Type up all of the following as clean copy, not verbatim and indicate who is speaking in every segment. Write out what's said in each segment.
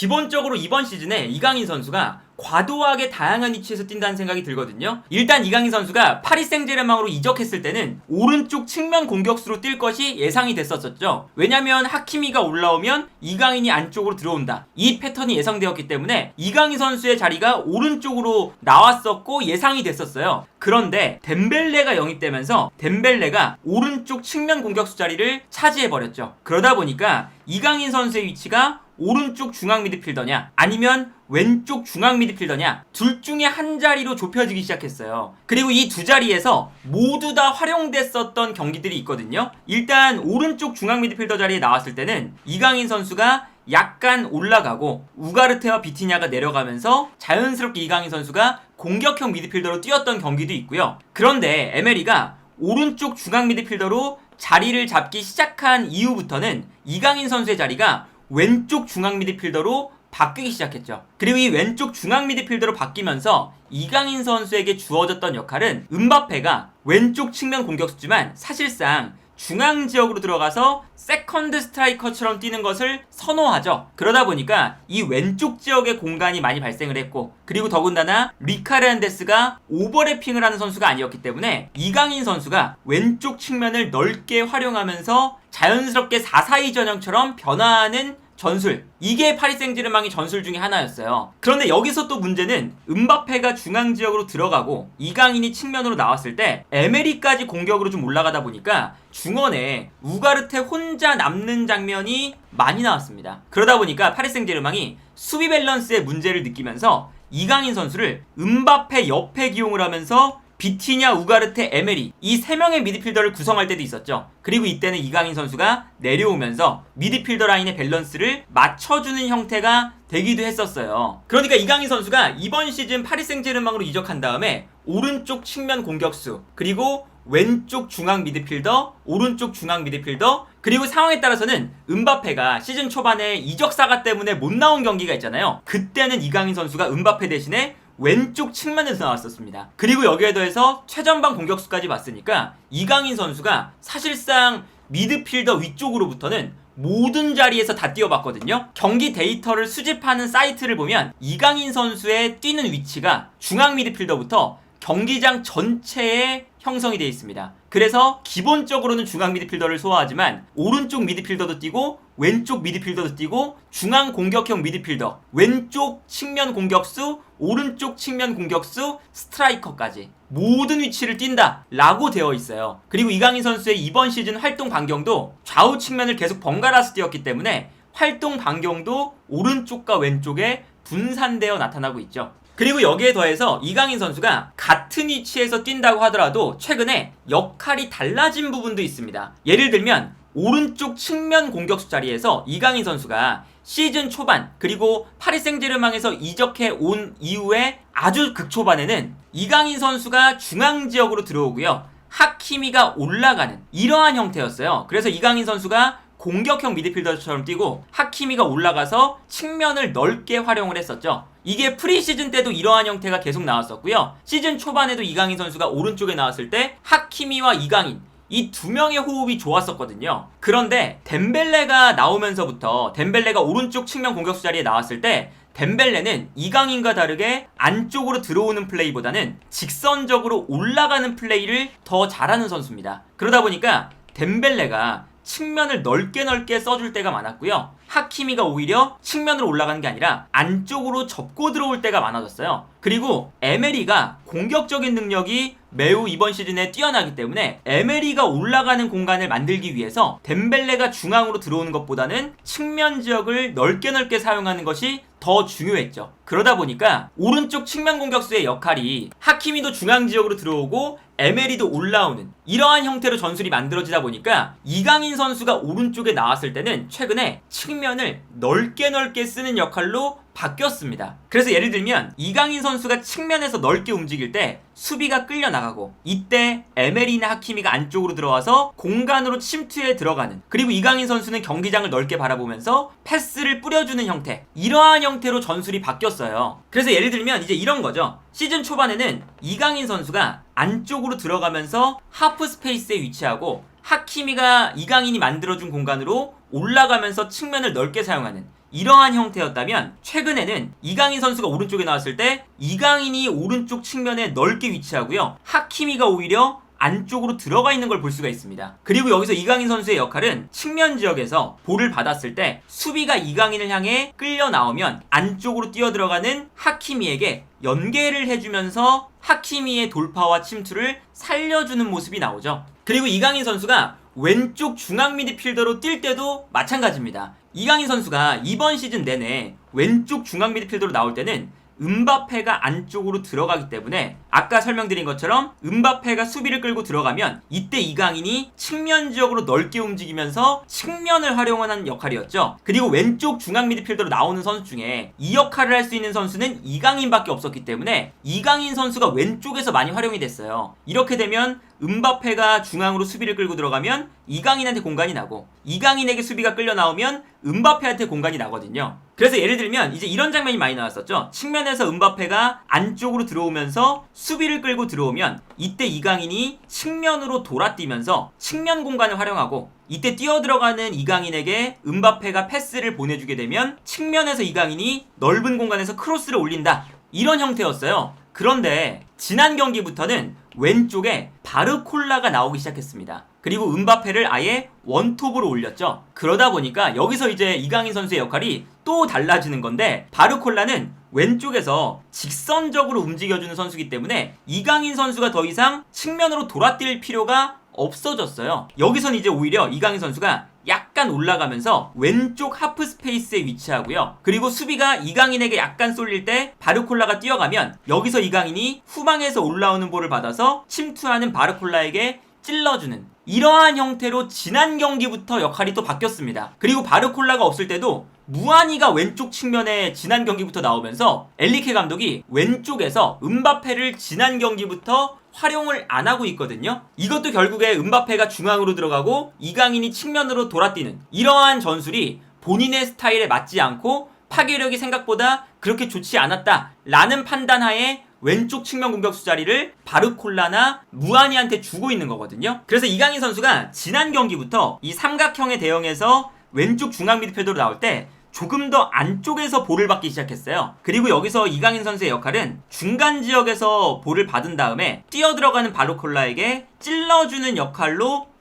Speaker 1: 기본적으로 이번 시즌에 이강인 선수가 과도하게 다양한 위치에서 뛴다는 생각이 들거든요. 일단 이강인 선수가 파리 생제르맹으로 이적했을 때는 오른쪽 측면 공격수로 뛸 것이 예상이 됐었죠. 왜냐면 하키미가 올라오면 이강인이 안쪽으로 들어온다. 이 패턴이 예상되었기 때문에 이강인 선수의 자리가 오른쪽으로 나왔었고 예상이 됐었어요. 그런데 덴벨레가 영입되면서 덴벨레가 오른쪽 측면 공격수 자리를 차지해버렸죠. 그러다 보니까 이강인 선수의 위치가 오른쪽 중앙 미드필더냐 아니면 왼쪽 중앙 미드필더냐 둘 중에 한 자리로 좁혀지기 시작했어요. 그리고 이 두 자리에서 모두 다 활용됐었던 경기들이 있거든요. 일단 오른쪽 중앙 미드필더 자리에 나왔을 때는 이강인 선수가 약간 올라가고 우가르테와 비티냐가 내려가면서 자연스럽게 이강인 선수가 공격형 미드필더로 뛰었던 경기도 있고요. 그런데 에메리가 오른쪽 중앙 미드필더로 자리를 잡기 시작한 이후부터는 이강인 선수의 자리가 왼쪽 중앙 미드필더로 바뀌기 시작했죠. 그리고 이 왼쪽 중앙 미드필더로 바뀌면서 이강인 선수에게 주어졌던 역할은 음바페가 왼쪽 측면 공격수지만 사실상 중앙 지역으로 들어가서 세컨드 스트라이커처럼 뛰는 것을 선호하죠. 그러다 보니까 이 왼쪽 지역에 공간이 많이 발생을 했고, 그리고 더군다나 리카르안데스가 오버래핑을 하는 선수가 아니었기 때문에 이강인 선수가 왼쪽 측면을 넓게 활용하면서 자연스럽게 4-4-2 전형처럼 변화하는 전술, 이게 파리 생제르맹의 전술 중에 하나였어요. 그런데 여기서 또 문제는 음바페가 중앙 지역으로 들어가고 이강인이 측면으로 나왔을 때 에메리까지 공격으로 좀 올라가다 보니까 중원에 우가르테 혼자 남는 장면이 많이 나왔습니다. 그러다 보니까 파리 생제르맹이 수비 밸런스에 문제를 느끼면서 이강인 선수를 음바페 옆에 기용을 하면서 비티냐, 우가르테, 에메리 이 3명의 미드필더를 구성할 때도 있었죠. 그리고 이때는 이강인 선수가 내려오면서 미드필더 라인의 밸런스를 맞춰주는 형태가 되기도 했었어요. 그러니까 이강인 선수가 이번 시즌 파리 생제르맹으로 이적한 다음에 오른쪽 측면 공격수, 그리고 왼쪽 중앙 미드필더, 오른쪽 중앙 미드필더, 그리고 상황에 따라서는 음바페가 시즌 초반에 이적 사가 때문에 못 나온 경기가 있잖아요. 그때는 이강인 선수가 음바페 대신에 왼쪽 측면에서 나왔었습니다. 그리고 여기에 더해서 최전방 공격수까지 봤으니까 이강인 선수가 사실상 미드필더 위쪽으로부터는 모든 자리에서 다 뛰어봤거든요. 경기 데이터를 수집하는 사이트를 보면 이강인 선수의 뛰는 위치가 중앙 미드필더부터 경기장 전체에 형성이 되어 있습니다. 그래서 기본적으로는 중앙 미드필더를 소화하지만 오른쪽 미드필더도 뛰고 왼쪽 미드필더도 뛰고 중앙 공격형 미드필더, 왼쪽 측면 공격수, 오른쪽 측면 공격수, 스트라이커까지 모든 위치를 뛴다 라고 되어 있어요. 그리고 이강인 선수의 이번 시즌 활동 반경도 좌우 측면을 계속 번갈아서 뛰었기 때문에 활동 반경도 오른쪽과 왼쪽에 분산되어 나타나고 있죠. 그리고 여기에 더해서 이강인 선수가 같은 위치에서 뛴다고 하더라도 최근에 역할이 달라진 부분도 있습니다. 예를 들면 오른쪽 측면 공격수 자리에서 이강인 선수가 시즌 초반, 그리고 파리 생제르맹에서 이적해 온 이후에 아주 극초반에는 이강인 선수가 중앙 지역으로 들어오고요, 하키미가 올라가는 이러한 형태였어요. 그래서 이강인 선수가 공격형 미드필더처럼 뛰고 하키미가 올라가서 측면을 넓게 활용을 했었죠. 이게 프리시즌 때도 이러한 형태가 계속 나왔었고요. 시즌 초반에도 이강인 선수가 오른쪽에 나왔을 때 하키미와 이강인 이 두 명의 호흡이 좋았었거든요. 그런데 덴벨레가 나오면서부터, 덴벨레가 오른쪽 측면 공격수 자리에 나왔을 때 덴벨레는 이강인과 다르게 안쪽으로 들어오는 플레이보다는 직선적으로 올라가는 플레이를 더 잘하는 선수입니다. 그러다 보니까 덴벨레가 측면을 넓게 써줄 때가 많았고요, 하키미가 오히려 측면으로 올라가는 게 아니라 안쪽으로 접고 들어올 때가 많아졌어요. 그리고 에메리가 공격적인 능력이 매우 이번 시즌에 뛰어나기 때문에 에메리가 올라가는 공간을 만들기 위해서 덴벨레가 중앙으로 들어오는 것보다는 측면 지역을 넓게 사용하는 것이 더 중요했죠. 그러다 보니까 오른쪽 측면 공격수의 역할이 하키미도 중앙 지역으로 들어오고 에메리도 올라오는 이러한 형태로 전술이 만들어지다 보니까 이강인 선수가 오른쪽에 나왔을 때는 최근에 측면을 넓게 쓰는 역할로 바뀌었습니다. 그래서 예를 들면 이강인 선수가 측면에서 넓게 움직일 때 수비가 끌려 나가고, 이때 에메리나 하키미가 안쪽으로 들어와서 공간으로 침투해 들어가는, 그리고 이강인 선수는 경기장을 넓게 바라보면서 패스를 뿌려주는 형태, 이러한 형태로 전술이 바뀌었어요. 그래서 예를 들면 이제 이런 거죠. 시즌 초반에는 이강인 선수가 안쪽으로 들어가면서 하프 스페이스에 위치하고 하키미가 이강인이 만들어준 공간으로 올라가면서 측면을 넓게 사용하는 이러한 형태였다면 최근에는 이강인 선수가 오른쪽에 나왔을 때 이강인이 오른쪽 측면에 넓게 위치하고요. 하키미가 오히려 안쪽으로 들어가 있는 걸 볼 수가 있습니다. 그리고 여기서 이강인 선수의 역할은 측면 지역에서 볼을 받았을 때 수비가 이강인을 향해 끌려 나오면 안쪽으로 뛰어 들어가는 하키미에게 연계를 해주면서 하키미의 돌파와 침투를 살려주는 모습이 나오죠. 그리고 이강인 선수가 왼쪽 중앙 미드필더로 뛸 때도 마찬가지입니다. 이강인 선수가 이번 시즌 내내 왼쪽 중앙 미드필더로 나올 때는 음바페가 안쪽으로 들어가기 때문에 아까 설명드린 것처럼 음바페가 수비를 끌고 들어가면 이때 이강인이 측면 지역으로 넓게 움직이면서 측면을 활용하는 역할이었죠. 그리고 왼쪽 중앙 미드필더로 나오는 선수 중에 이 역할을 할 수 있는 선수는 이강인밖에 없었기 때문에 이강인 선수가 왼쪽에서 많이 활용이 됐어요. 이렇게 되면 음바페가 중앙으로 수비를 끌고 들어가면 이강인한테 공간이 나고 이강인에게 수비가 끌려 나오면 음바페한테 공간이 나거든요. 그래서 예를 들면 이제 이런 장면이 많이 나왔었죠. 측면에서 음바페가 안쪽으로 들어오면서 수비를 끌고 들어오면 이때 이강인이 측면으로 돌아뛰면서 측면 공간을 활용하고 이때 뛰어들어가는 이강인에게 음바페가 패스를 보내주게 되면 측면에서 이강인이 넓은 공간에서 크로스를 올린다. 이런 형태였어요. 그런데 지난 경기부터는 왼쪽에 바르콜라가 나오기 시작했습니다. 그리고 음바페를 아예 원톱으로 올렸죠. 그러다 보니까 여기서 이제 이강인 선수의 역할이 또 달라지는 건데 바르콜라는 왼쪽에서 직선적으로 움직여주는 선수이기 때문에 이강인 선수가 더 이상 측면으로 돌아뛸 필요가 없어졌어요. 여기선 이제 오히려 이강인 선수가 약간 올라가면서 왼쪽 하프 스페이스에 위치하고요. 그리고 수비가 이강인에게 약간 쏠릴 때 바르콜라가 뛰어가면 여기서 이강인이 후방에서 올라오는 볼을 받아서 침투하는 바르콜라에게 찔러주는 이러한 형태로 지난 경기부터 역할이 또 바뀌었습니다. 그리고 바르콜라가 없을 때도 무아니가 왼쪽 측면에 지난 경기부터 나오면서 엘리케 감독이 왼쪽에서 음바페를 지난 경기부터 활용을 안 하고 있거든요. 이것도 결국에 음바페가 중앙으로 들어가고 이강인이 측면으로 돌아뛰는 이러한 전술이 본인의 스타일에 맞지 않고 파괴력이 생각보다 그렇게 좋지 않았다라는 판단하에 왼쪽 측면 공격수 자리를 바르콜라나 무아니한테 주고 있는 거거든요. 그래서 이강인 선수가 지난 경기부터 이 삼각형의 대형에서 왼쪽 중앙 미드필더로 나올 때 조금 더 안쪽에서 볼을 받기 시작했어요. 그리고 여기서 이강인 선수의 역할은 중간 지역에서 볼을 받은 다음에 뛰어들어가는 바르콜라에게 찔러주는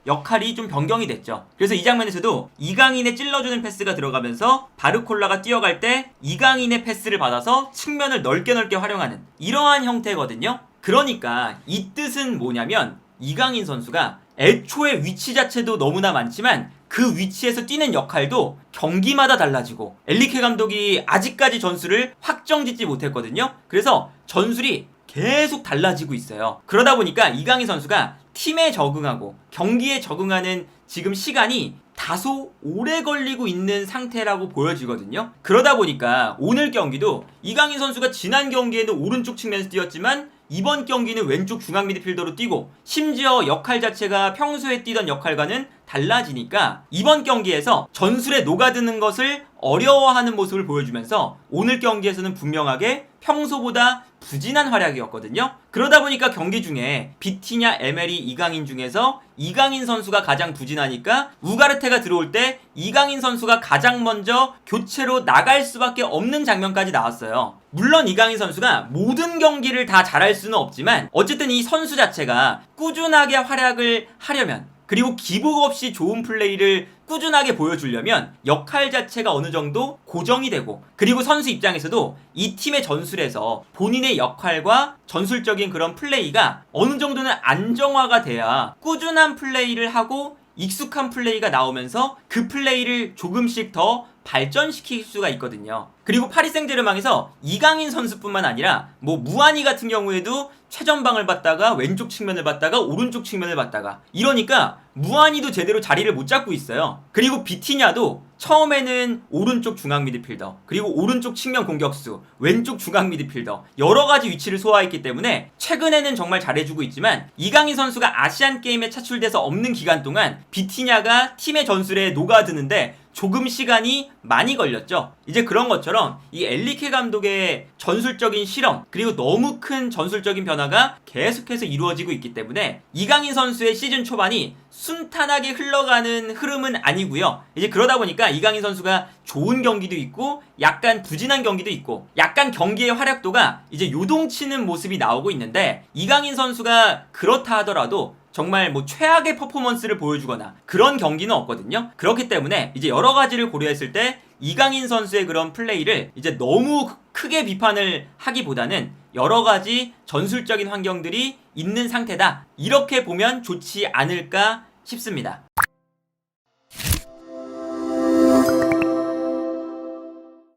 Speaker 1: 역할이 좀 변경이 됐죠. 그래서 이 장면에서도 이강인의 찔러주는 패스가 들어가면서 바르콜라가 뛰어갈 때 이강인의 패스를 받아서 측면을 넓게 활용하는 이러한 형태거든요. 그러니까 이 뜻은 뭐냐면 이강인 선수가 애초에 위치 자체도 너무나 많지만 그 위치에서 뛰는 역할도 경기마다 달라지고 엘리케 감독이 아직까지 전술을 확정짓지 못했거든요. 그래서 전술이 계속 달라지고 있어요. 그러다 보니까 이강인 선수가 팀에 적응하고 경기에 적응하는 지금 시간이 다소 오래 걸리고 있는 상태라고 보여지거든요. 그러다 보니까 오늘 경기도 이강인 선수가 지난 경기에는 오른쪽 측면에서 뛰었지만 이번 경기는 왼쪽 중앙 미드필더로 뛰고 심지어 역할 자체가 평소에 뛰던 역할과는 달라지니까 이번 경기에서 전술에 녹아드는 것을 어려워하는 모습을 보여주면서 오늘 경기에서는 분명하게 평소보다 부진한 활약이었거든요. 그러다 보니까 경기 중에 비티냐, 에메리, 이강인 중에서 이강인 선수가 가장 부진하니까 우가르테가 들어올 때 이강인 선수가 가장 먼저 교체로 나갈 수밖에 없는 장면까지 나왔어요. 물론 이강인 선수가 모든 경기를 다 잘할 수는 없지만 어쨌든 이 선수 자체가 꾸준하게 활약을 하려면 그리고 기복 없이 좋은 플레이를 꾸준하게 보여주려면 역할 자체가 어느 정도 고정이 되고 그리고 선수 입장에서도 이 팀의 전술에서 본인의 역할과 전술적인 그런 플레이가 어느 정도는 안정화가 돼야 꾸준한 플레이를 하고 익숙한 플레이가 나오면서 그 플레이를 조금씩 더 발전시킬 수가 있거든요. 그리고 파리 생제르맹에서 이강인 선수뿐만 아니라 무아니 같은 경우에도 최전방을 받다가 왼쪽 측면을 받다가 오른쪽 측면을 받다가 이러니까 무아니도 제대로 자리를 못 잡고 있어요. 그리고 비티냐도 처음에는 오른쪽 중앙 미드필더 그리고 오른쪽 측면 공격수 왼쪽 중앙 미드필더 여러가지 위치를 소화했기 때문에 최근에는 정말 잘해주고 있지만 이강인 선수가 아시안게임에 차출돼서 없는 기간 동안 비티냐가 팀의 전술에 녹아드는데 조금 시간이 많이 걸렸죠. 이제 그런 것처럼 이 엔리케 감독의 전술적인 실험 그리고 너무 큰 전술적인 변화가 계속해서 이루어지고 있기 때문에 이강인 선수의 시즌 초반이 순탄하게 흘러가는 흐름은 아니고요. 이제 그러다 보니까 이강인 선수가 좋은 경기도 있고 약간 부진한 경기도 있고 약간 경기의 활약도가 이제 요동치는 모습이 나오고 있는데 이강인 선수가 그렇다 하더라도 정말 뭐 최악의 퍼포먼스를 보여주거나 그런 경기는 없거든요. 그렇기 때문에 이제 여러 가지를 고려했을 때 이강인 선수의 그런 플레이를 이제 너무 크게 비판을 하기보다는 여러 가지 전술적인 환경들이 있는 상태다. 이렇게 보면 좋지 않을까 싶습니다.